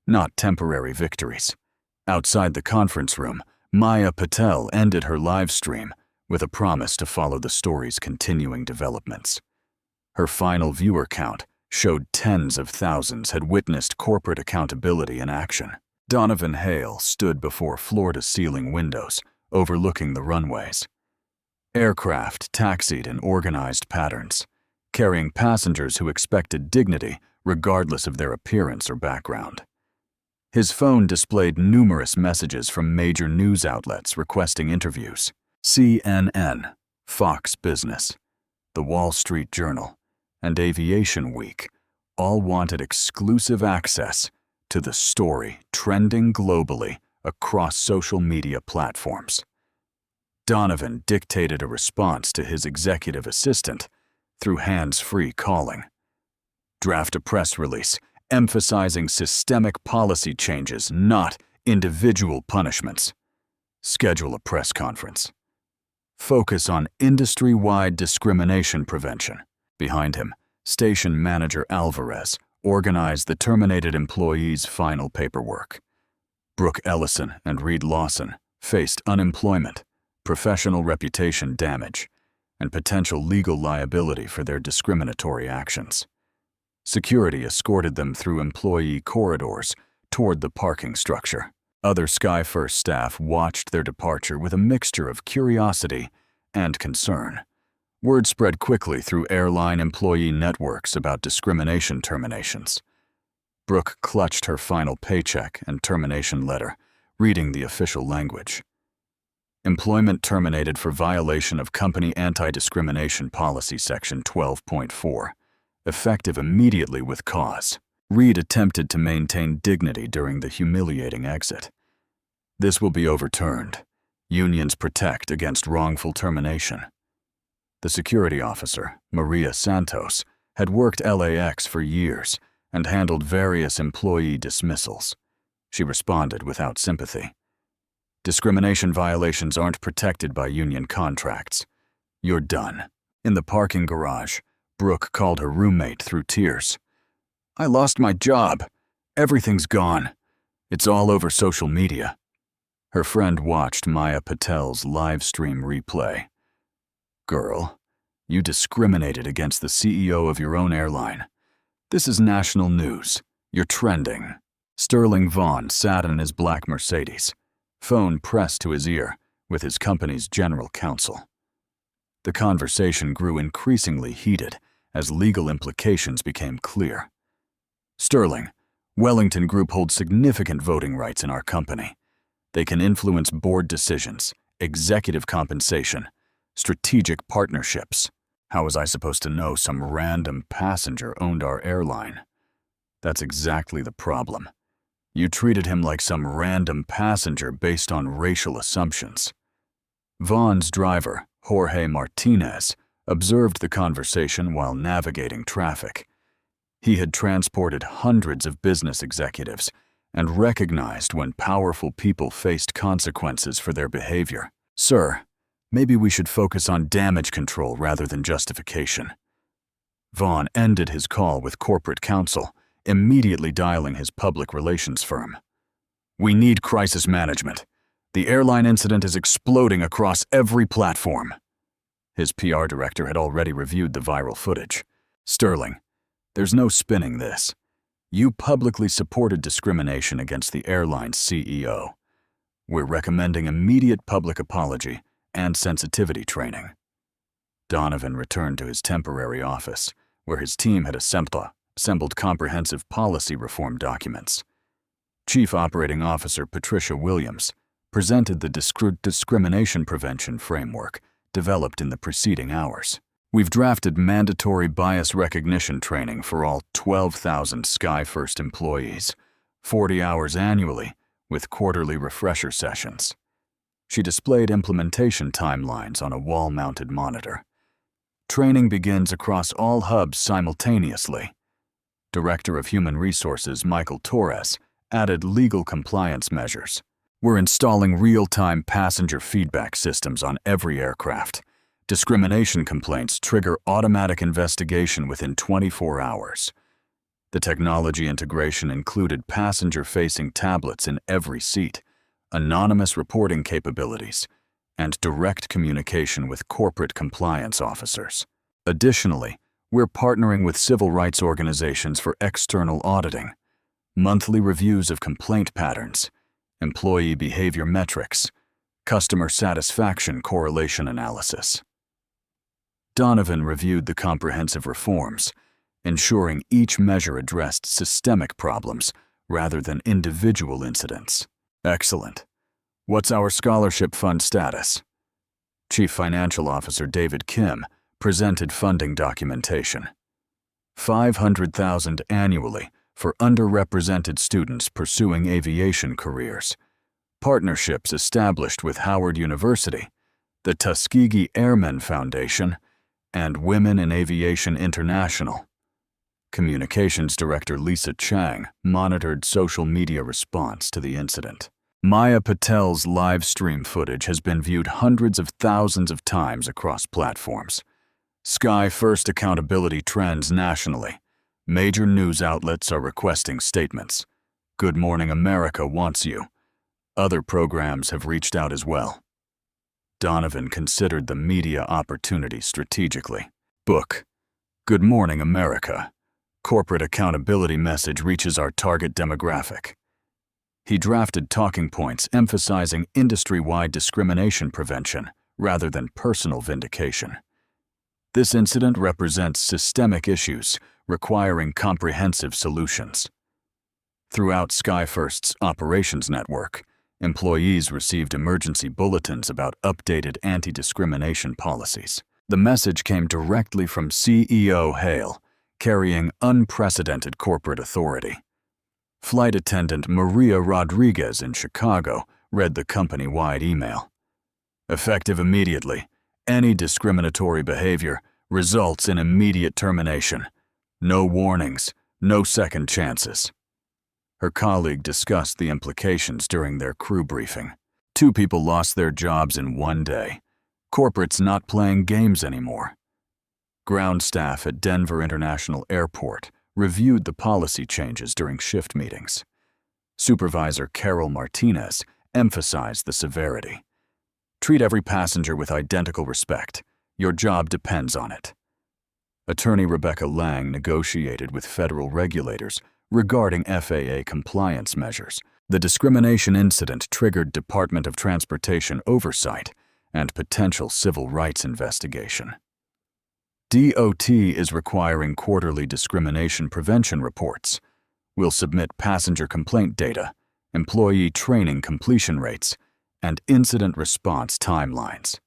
not temporary victories. Outside the conference room, Maya Patel ended her live stream with a promise to follow the story's continuing developments. Her final viewer count showed tens of thousands had witnessed corporate accountability in action. Donovan Hale stood before floor-to-ceiling windows overlooking the runways. Aircraft taxied in organized patterns, carrying passengers who expected dignity regardless of their appearance or background. His phone displayed numerous messages from major news outlets requesting interviews. CNN, Fox Business, The Wall Street Journal, and Aviation Week all wanted exclusive access to the story trending globally across social media platforms. Donovan dictated a response to his executive assistant through hands-free calling. Draft a press release emphasizing systemic policy changes, not individual punishments. Schedule a press conference. Focus on industry-wide discrimination prevention. Behind him, Station Manager Alvarez organized the terminated employees' final paperwork. Brooke Ellison and Reed Lawson faced unemployment, professional reputation damage, and potential legal liability for their discriminatory actions. Security escorted them through employee corridors toward the parking structure. Other SkyFirst staff watched their departure with a mixture of curiosity and concern. Word spread quickly through airline employee networks about discrimination terminations. Brooke clutched her final paycheck and termination letter, reading the official language. Employment terminated for violation of Company Anti-Discrimination Policy Section 12.4, effective immediately with cause. Reed attempted to maintain dignity during the humiliating exit. This will be overturned. Unions protect against wrongful termination. The security officer, Maria Santos, had worked LAX for years and handled various employee dismissals. She responded without sympathy. Discrimination violations aren't protected by union contracts. You're done. In the parking garage, Brooke called her roommate through tears. I lost my job. Everything's gone. It's all over social media. Her friend watched Maya Patel's live stream replay. Girl, you discriminated against the CEO of your own airline. This is national news. You're trending. Sterling Vaughn sat in his black Mercedes, phone pressed to his ear, with his company's general counsel. The conversation grew increasingly heated as legal implications became clear. Sterling, Wellington Group holds significant voting rights in our company. They can influence board decisions, executive compensation, strategic partnerships. How was I supposed to know some random passenger owned our airline? That's exactly the problem. You treated him like some random passenger based on racial assumptions. Vaughn's driver, Jorge Martinez, observed the conversation while navigating traffic. He had transported hundreds of business executives and recognized when powerful people faced consequences for their behavior. Sir, maybe we should focus on damage control rather than justification. Vaughn ended his call with corporate counsel, immediately dialing his public relations firm. We need crisis management. The airline incident is exploding across every platform. His PR director had already reviewed the viral footage. Sterling, there's no spinning this. You publicly supported discrimination against the airline's CEO. We're recommending immediate public apology and sensitivity training. Donovan returned to his temporary office, where his team had assembled comprehensive policy reform documents. Chief Operating Officer Patricia Williams presented the discrimination prevention framework developed in the preceding hours. We've drafted mandatory bias recognition training for all 12,000 SkyFirst employees, 40 hours annually, with quarterly refresher sessions. She displayed implementation timelines on a wall-mounted monitor. Training begins across all hubs simultaneously. Director of Human Resources Michael Torres added legal compliance measures. We're installing real-time passenger feedback systems on every aircraft. Discrimination complaints trigger automatic investigation within 24 hours. The technology integration included passenger-facing tablets in every seat, anonymous reporting capabilities, and direct communication with corporate compliance officers. Additionally, we're partnering with civil rights organizations for external auditing, monthly reviews of complaint patterns, employee behavior metrics, customer satisfaction correlation analysis. Donovan reviewed the comprehensive reforms, ensuring each measure addressed systemic problems rather than individual incidents. Excellent. What's our scholarship fund status? Chief Financial Officer David Kim presented funding documentation. $500,000 annually for underrepresented students pursuing aviation careers. Partnerships established with Howard University, the Tuskegee Airmen Foundation, and Women in Aviation International. Communications Director Lisa Chang monitored social media response to the incident. Maya Patel's live stream footage has been viewed hundreds of thousands of times across platforms. Sky First accountability trends nationally. Major news outlets are requesting statements. Good Morning America wants you. Other programs have reached out as well. Donovan considered the media opportunity strategically. Book, Good Morning America. Corporate accountability message reaches our target demographic. He drafted talking points emphasizing industry-wide discrimination prevention rather than personal vindication. This incident represents systemic issues requiring comprehensive solutions. Throughout Sky First's operations network, employees received emergency bulletins about updated anti-discrimination policies. The message came directly from CEO Hale, carrying unprecedented corporate authority. Flight attendant Maria Rodriguez in Chicago read the company-wide email. Effective immediately, any discriminatory behavior results in immediate termination. No warnings, no second chances. Her colleague discussed the implications during their crew briefing. 2 people lost their jobs in one day. Corporate's not playing games anymore. Ground staff at Denver International Airport reviewed the policy changes during shift meetings. Supervisor Carol Martinez emphasized the severity. Treat every passenger with identical respect. Your job depends on it. Attorney Rebecca Lang negotiated with federal regulators regarding FAA compliance measures. The discrimination incident triggered Department of Transportation oversight and potential civil rights investigation. DOT is requiring quarterly discrimination prevention reports. We'll submit passenger complaint data, employee training completion rates, and incident response timelines.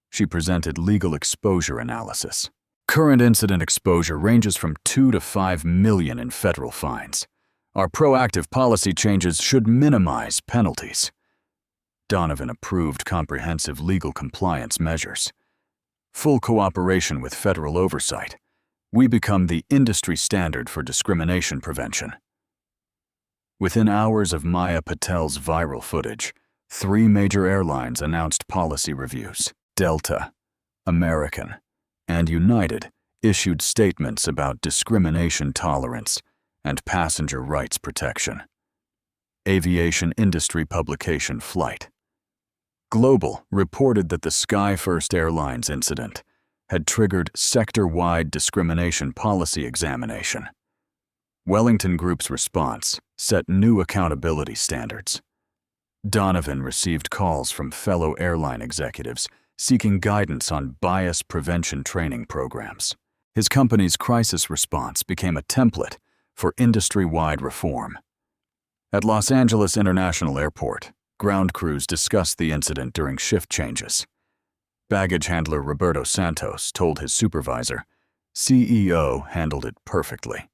She presented legal exposure analysis. Current incident exposure ranges from 2 to 5 million in federal fines. Our proactive policy changes should minimize penalties. Donovan approved comprehensive legal compliance measures. Full cooperation with federal oversight. We become the industry standard for discrimination prevention. Within hours of Maya Patel's viral footage, 3 major airlines announced policy reviews. Delta, American, and United issued statements about discrimination tolerance and passenger rights protection. Aviation industry publication Flight Global reported that the Sky First Airlines incident had triggered sector-wide discrimination policy examination. Wellington Group's response set new accountability standards. Donovan received calls from fellow airline executives seeking guidance on bias prevention training programs. His company's crisis response became a template for industry-wide reform. At Los Angeles International Airport, ground crews discussed the incident during shift changes. Baggage handler Roberto Santos told his supervisor, CEO handled it perfectly.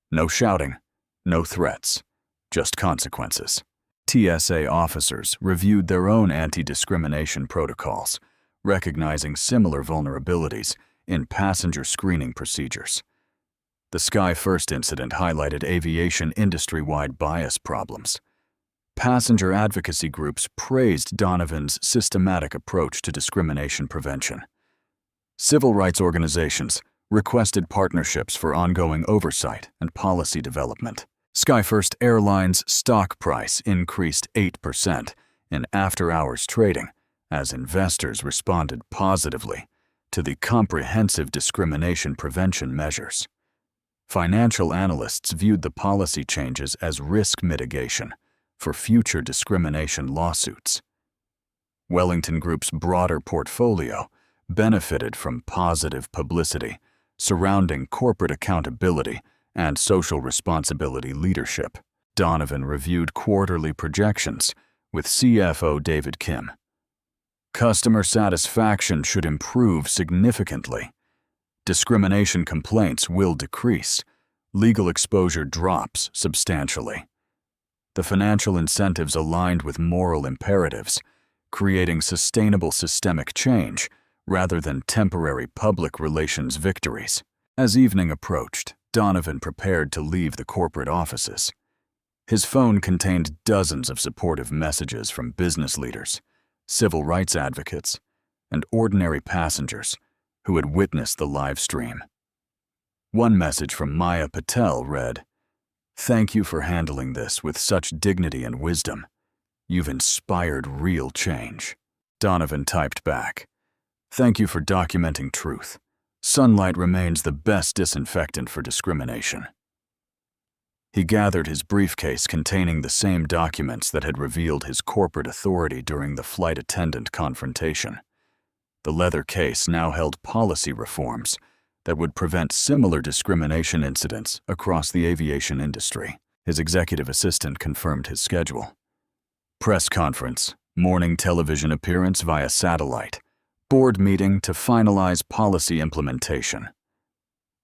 No shouting, no threats, just consequences. TSA officers reviewed their own anti-discrimination protocols, recognizing similar vulnerabilities in passenger screening procedures. The Sky First incident highlighted aviation industry-wide bias problems. Passenger advocacy groups praised Donovan's systematic approach to discrimination prevention. Civil rights organizations requested partnerships for ongoing oversight and policy development. Sky First Airlines' stock price increased 8% in after-hours trading as investors responded positively to the comprehensive discrimination prevention measures. Financial analysts viewed the policy changes as risk mitigation for future discrimination lawsuits. Wellington Group's broader portfolio benefited from positive publicity surrounding corporate accountability and social responsibility leadership. Donovan reviewed quarterly projections with CFO David Kim. Customer satisfaction should improve significantly. Discrimination complaints will decrease. Legal exposure drops substantially. The financial incentives aligned with moral imperatives, creating sustainable systemic change rather than temporary public relations victories. As evening approached, Donovan prepared to leave the corporate offices. His phone contained dozens of supportive messages from business leaders, civil rights advocates, and ordinary passengers who had witnessed the live stream. One message from Maya Patel read, "Thank you for handling this with such dignity and wisdom. You've inspired real change." Donovan typed back, "Thank you for documenting truth. Sunlight remains the best disinfectant for discrimination." He gathered his briefcase containing the same documents that had revealed his corporate authority during the flight attendant confrontation. The leather case now held policy reforms that would prevent similar discrimination incidents across the aviation industry. His executive assistant confirmed his schedule. Press conference, morning television appearance via satellite, board meeting to finalize policy implementation.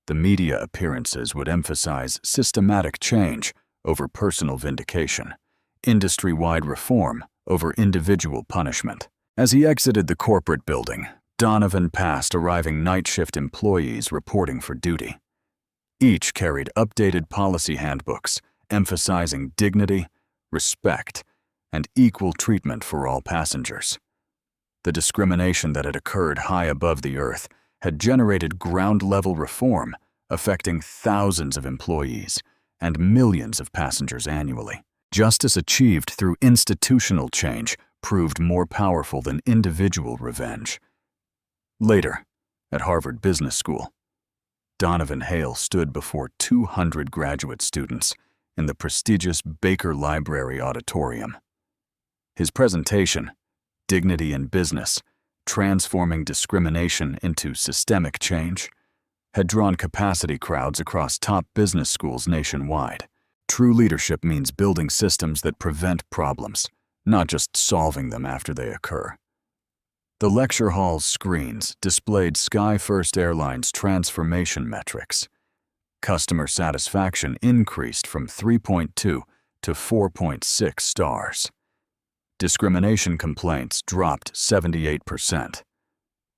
The media appearances would emphasize systematic change over personal vindication, industry-wide reform over individual punishment. As he exited the corporate building, Donovan passed arriving night shift employees reporting for duty. Each carried updated policy handbooks emphasizing dignity, respect, and equal treatment for all passengers. The discrimination that had occurred high above the earth had generated ground-level reform affecting thousands of employees and millions of passengers annually. Justice achieved through institutional change proved more powerful than individual revenge. Later, at Harvard Business School, Donovan Hale stood before 200 graduate students in the prestigious Baker Library Auditorium. His presentation, Dignity in Business, Transforming Discrimination into Systemic Change, had drawn capacity crowds across top business schools nationwide. True leadership means building systems that prevent problems, not just solving them after they occur. The lecture hall's screens displayed SkyFirst Airline's transformation metrics. Customer satisfaction increased from 3.2 to 4.6 stars. Discrimination complaints dropped 78%.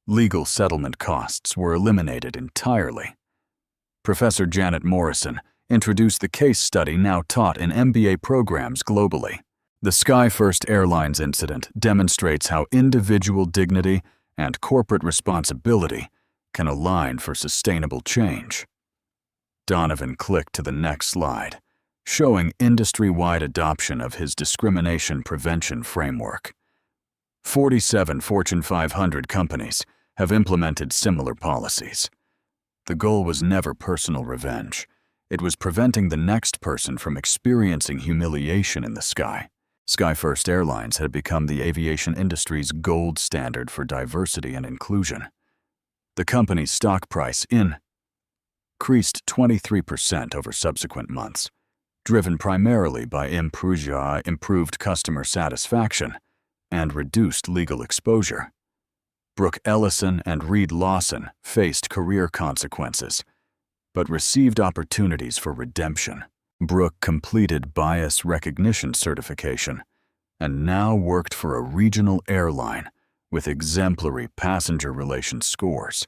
Legal settlement costs were eliminated entirely. Professor Janet Morrison introduced the case study now taught in MBA programs globally. The SkyFirst Airlines incident demonstrates how individual dignity and corporate responsibility can align for sustainable change. Donovan clicked to the next slide, showing industry-wide adoption of his discrimination prevention framework. 47 Fortune 500 companies have implemented similar policies. The goal was never personal revenge. It was preventing the next person from experiencing humiliation in the sky. SkyFirst Airlines had become the aviation industry's gold standard for diversity and inclusion. The company's stock price increased 23% over subsequent months, driven primarily by improved customer satisfaction and reduced legal exposure. Brooke Ellison and Reed Lawson faced career consequences, but received opportunities for redemption. Brooke completed bias recognition certification and now worked for a regional airline with exemplary passenger relations scores.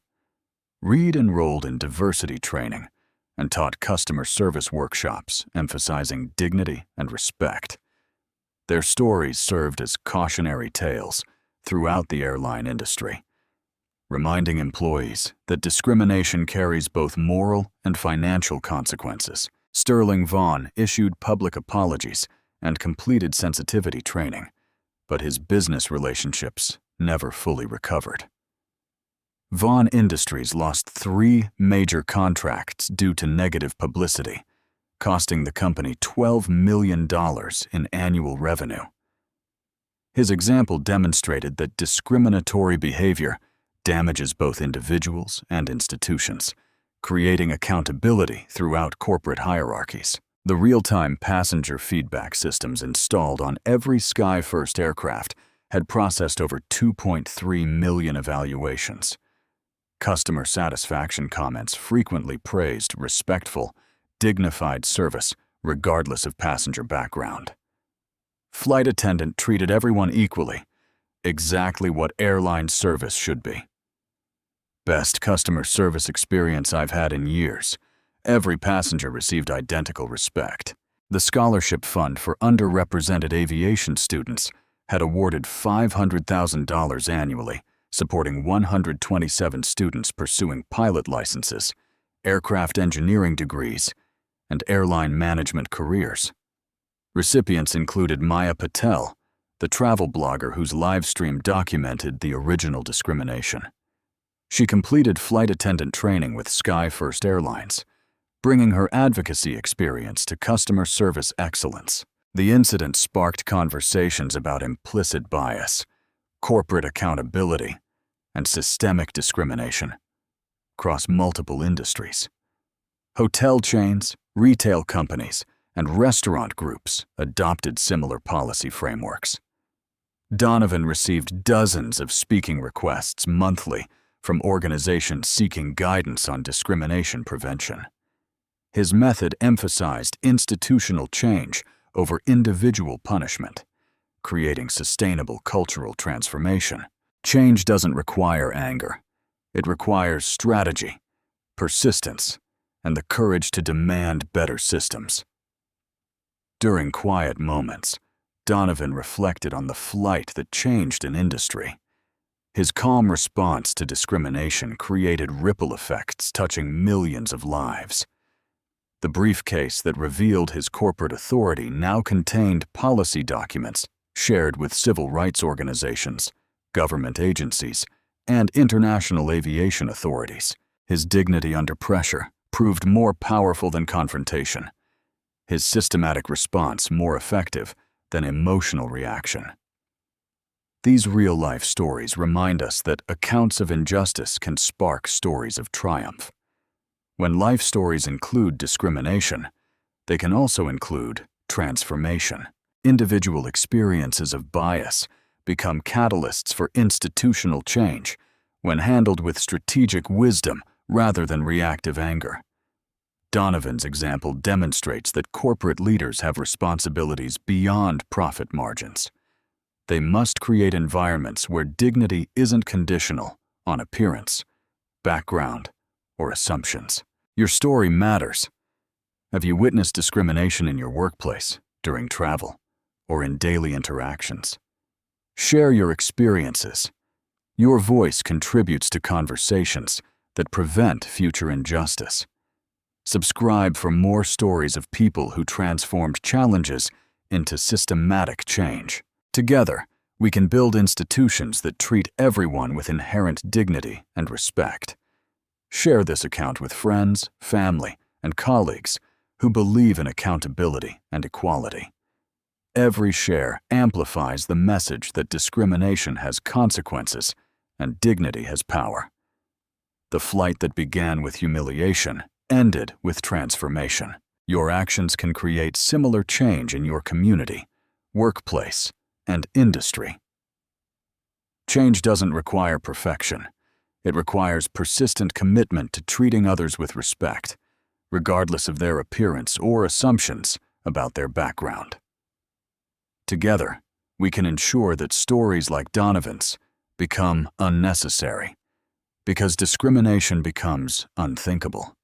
Reed enrolled in diversity training and taught customer service workshops emphasizing dignity and respect. Their stories served as cautionary tales throughout the airline industry, reminding employees that discrimination carries both moral and financial consequences. Sterling Vaughn issued public apologies and completed sensitivity training, but his business relationships never fully recovered. Vaughn Industries lost 3 major contracts due to negative publicity, costing the company $12 million in annual revenue. His example demonstrated that discriminatory behavior damages both individuals and institutions, creating accountability throughout corporate hierarchies. The real-time passenger feedback systems installed on every SkyFirst aircraft had processed over 2.3 million evaluations. Customer satisfaction comments frequently praised respectful, dignified service regardless of passenger background. Flight attendant treated everyone equally, exactly what airline service should be. Best customer service experience I've had in years, Every passenger received identical respect. The Scholarship Fund for Underrepresented Aviation Students had awarded $500,000 annually, supporting 127 students pursuing pilot licenses, aircraft engineering degrees, and airline management careers. Recipients included Maya Patel, the travel blogger whose live stream documented the original discrimination. She completed flight attendant training with Sky First Airlines, bringing her advocacy experience to customer service excellence. The incident sparked conversations about implicit bias, corporate accountability, and systemic discrimination across multiple industries. Hotel chains, retail companies, and restaurant groups adopted similar policy frameworks. Donovan received dozens of speaking requests monthly from organizations seeking guidance on discrimination prevention. His method emphasized institutional change over individual punishment, creating sustainable cultural transformation. Change doesn't require anger. It requires strategy, persistence, and the courage to demand better systems. During quiet moments, Donovan reflected on the flight that changed an industry. His calm response to discrimination created ripple effects touching millions of lives. The briefcase that revealed his corporate authority now contained policy documents shared with civil rights organizations, government agencies, and international aviation authorities. His dignity under pressure proved more powerful than confrontation, his systematic response more effective than emotional reaction. These real-life stories remind us that accounts of injustice can spark stories of triumph. When life stories include discrimination, they can also include transformation. Individual experiences of bias become catalysts for institutional change when handled with strategic wisdom rather than reactive anger. Donovan's example demonstrates that corporate leaders have responsibilities beyond profit margins. They must create environments where dignity isn't conditional on appearance, background, or assumptions. Your story matters. Have you witnessed discrimination in your workplace, during travel, or in daily interactions? Share your experiences. Your voice contributes to conversations that prevent future injustice. Subscribe for more stories of people who transformed challenges into systematic change. Together, we can build institutions that treat everyone with inherent dignity and respect. Share this account with friends, family, and colleagues who believe in accountability and equality. Every share amplifies the message that discrimination has consequences and dignity has power. The flight that began with humiliation ended with transformation. Your actions can create similar change in your community, workplace, and industry. Change doesn't require perfection. It requires persistent commitment to treating others with respect, regardless of their appearance or assumptions about their background. Together, we can ensure that stories like Donovan's become unnecessary, because discrimination becomes unthinkable.